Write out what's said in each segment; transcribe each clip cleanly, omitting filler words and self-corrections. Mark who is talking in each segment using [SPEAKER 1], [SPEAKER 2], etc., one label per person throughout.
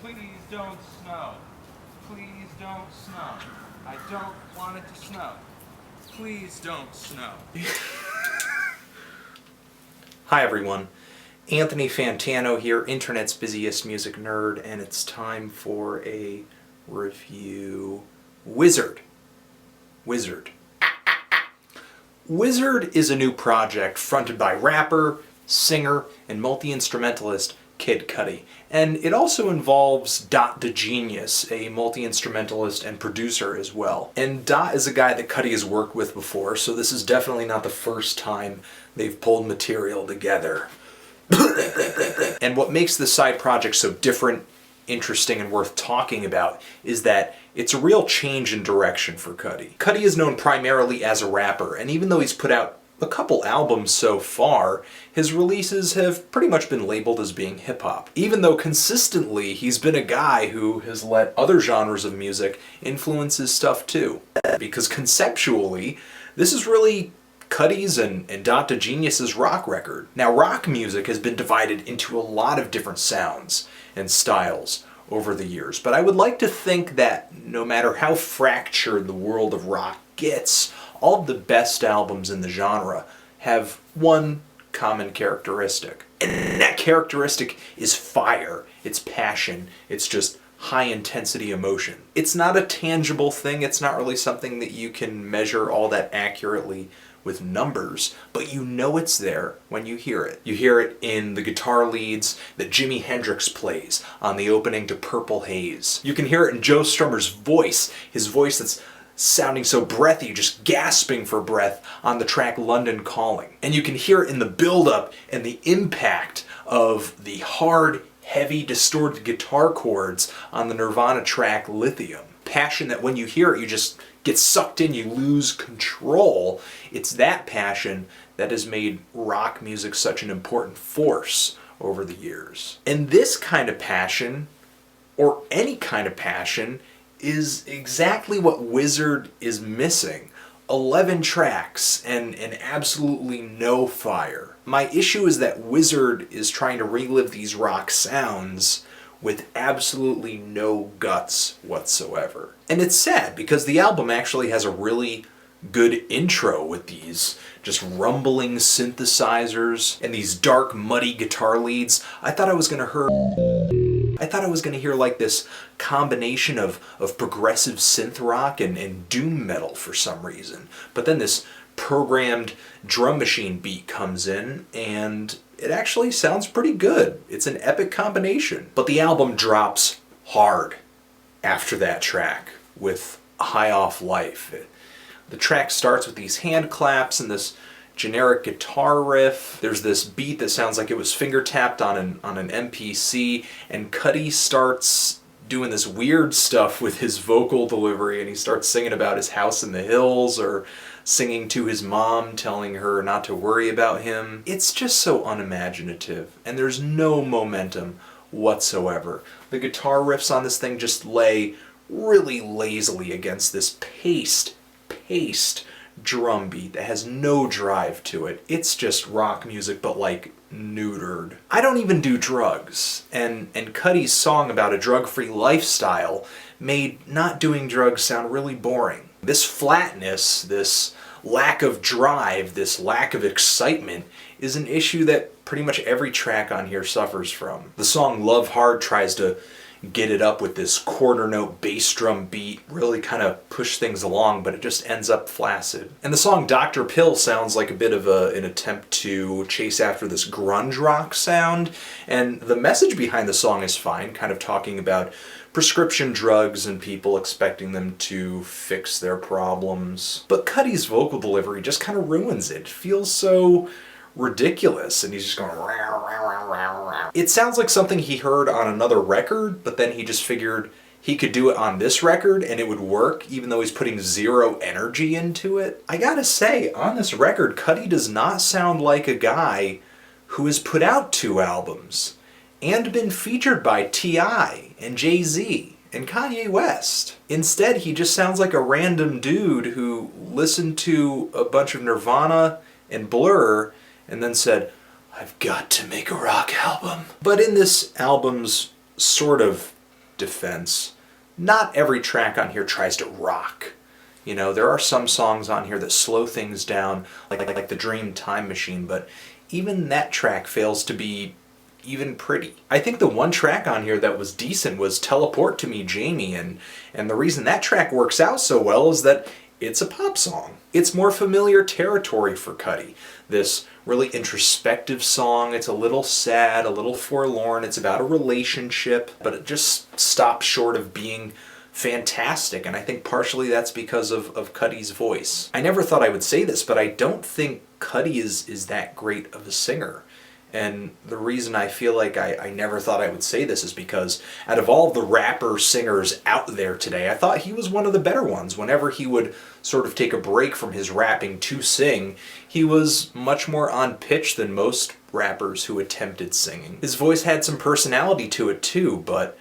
[SPEAKER 1] Please don't snow. Please don't snow. I don't want it to snow. Please don't snow.
[SPEAKER 2] Hi everyone, Anthony Fantano here, internet's busiest music nerd, and it's time for a review. Wzrd Wzrd. Wzrd is a new project fronted by rapper, singer, and multi-instrumentalist Kid Cudi. And it also involves Dot the Genius, a multi-instrumentalist and producer as well. And Dot is a guy that Cudi has worked with before, so this is definitely not the first time they've pulled material together. And what makes this side project so different, interesting, and worth talking about is that it's a real change in direction for Cudi. Cudi is known primarily as a rapper, and even though he's put out a couple albums so far, his releases have pretty much been labeled as being hip-hop. Even though consistently he's been a guy who has let other genres of music influence his stuff too. Because conceptually, this is really Cudi's and Dot the Genius's rock record. Now, rock music has been divided into a lot of different sounds and styles over the years, but I would like to think that no matter how fractured the world of rock gets, all of the best albums in the genre have one common characteristic. And that characteristic is fire, it's passion, it's just high intensity emotion. It's not a tangible thing, it's not really something that you can measure all that accurately with numbers, but you know it's there when you hear it. You hear it in the guitar leads that Jimi Hendrix plays on the opening to Purple Haze. You can hear it in Joe Strummer's voice, his voice that's sounding so breathy, just gasping for breath on the track London Calling. And you can hear it in the build-up and the impact of the hard, heavy, distorted guitar chords on the Nirvana track Lithium. Passion that when you hear it, you just get sucked in, you lose control. It's that passion that has made rock music such an important force over the years. And this kind of passion, or any kind of passion, is exactly what Wzrd is missing. 11 tracks and absolutely no fire. My issue is that Wzrd is trying to relive these rock sounds with absolutely no guts whatsoever. And it's sad because the album actually has a really good intro with these just rumbling synthesizers and these dark, muddy guitar leads. I thought I was gonna hear like this combination of progressive synth rock and doom metal for some reason. But then this programmed drum machine beat comes in and it actually sounds pretty good. It's an epic combination. But the album drops hard after that track with High Off Life. The track starts with these hand claps and this generic guitar riff. There's this beat that sounds like it was finger tapped on an MPC, and Cudi starts doing this weird stuff with his vocal delivery, and he starts singing about his house in the hills or singing to his mom, telling her not to worry about him. It's just so unimaginative, and there's no momentum whatsoever. The guitar riffs on this thing just lay really lazily against this paced drum beat that has no drive to it. It's just rock music, but like neutered. I don't even do drugs, and Cudi's song about a drug-free lifestyle made not doing drugs sound really boring. This flatness, this lack of drive, this lack of excitement is an issue that pretty much every track on here suffers from. The song Love Hard tries to get it up with this quarter note bass drum beat, really kind of push things along, but it just ends up flaccid. And the song Dr. Pill sounds like a bit of an attempt to chase after this grunge rock sound, and the message behind the song is fine, kind of talking about prescription drugs and people expecting them to fix their problems. But Cudi's vocal delivery just kind of ruins it. It feels so ridiculous, and he's just going rah, rah, rah, rah, rah. It sounds like something he heard on another record, but then he just figured he could do it on this record and it would work, even though he's putting zero energy into it. I gotta say, on this record, Cudi does not sound like a guy who has put out 2 albums and been featured by T.I. and Jay-Z and Kanye West. Instead, he just sounds like a random dude who listened to a bunch of Nirvana and Blur and then said, I've got to make a rock album. But in this album's sort of defense, not every track on here tries to rock. You know, there are some songs on here that slow things down, like the Dream Time Machine, but even that track fails to be even pretty. I think the one track on here that was decent was Teleport to Me, Jamie, and the reason that track works out so well is that it's a pop song. It's more familiar territory for Cudi. This really introspective song, it's a little sad, a little forlorn, it's about a relationship, but it just stops short of being fantastic, and I think partially that's because of Cudi's voice. I never thought I would say this, but I don't think Cudi is that great of a singer. And the reason I feel like I never thought I would say this is because out of all the rapper singers out there today, I thought he was one of the better ones. Whenever he would sort of take a break from his rapping to sing, he was much more on pitch than most rappers who attempted singing. His voice had some personality to it too, but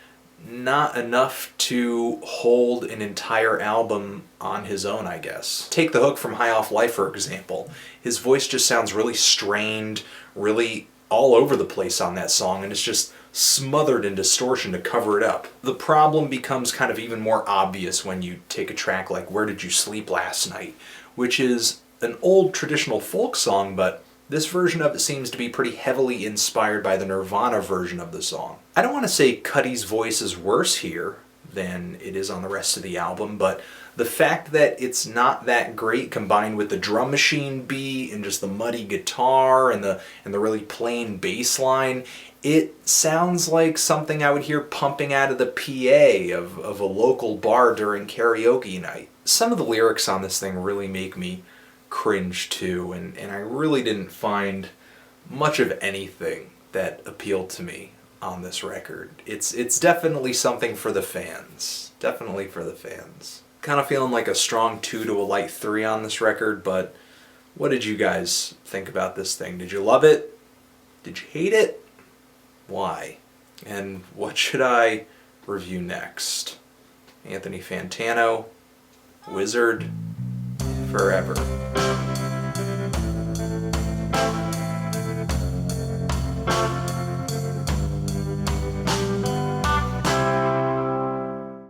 [SPEAKER 2] not enough to hold an entire album on his own, I guess. Take The Hook from High Off Life, for example. His voice just sounds really strained, really all over the place on that song, and it's just smothered in distortion to cover it up. The problem becomes kind of even more obvious when you take a track like Where Did You Sleep Last Night, which is an old traditional folk song, but this version of it seems to be pretty heavily inspired by the Nirvana version of the song. I don't want to say Cudi's voice is worse here than it is on the rest of the album, but the fact that it's not that great combined with the drum machine beat and just the muddy guitar and the really plain bass line, it sounds like something I would hear pumping out of the PA of a local bar during karaoke night. Some of the lyrics on this thing really make me cringe too, and I really didn't find much of anything that appealed to me on this record. It's definitely something for the fans. Definitely for the fans. Kind of feeling like a strong 2 to a light 3 on this record, but what did you guys think about this thing? Did you love it? Did you hate it? Why? And what should I review next? Anthony Fantano, Wzrd, forever.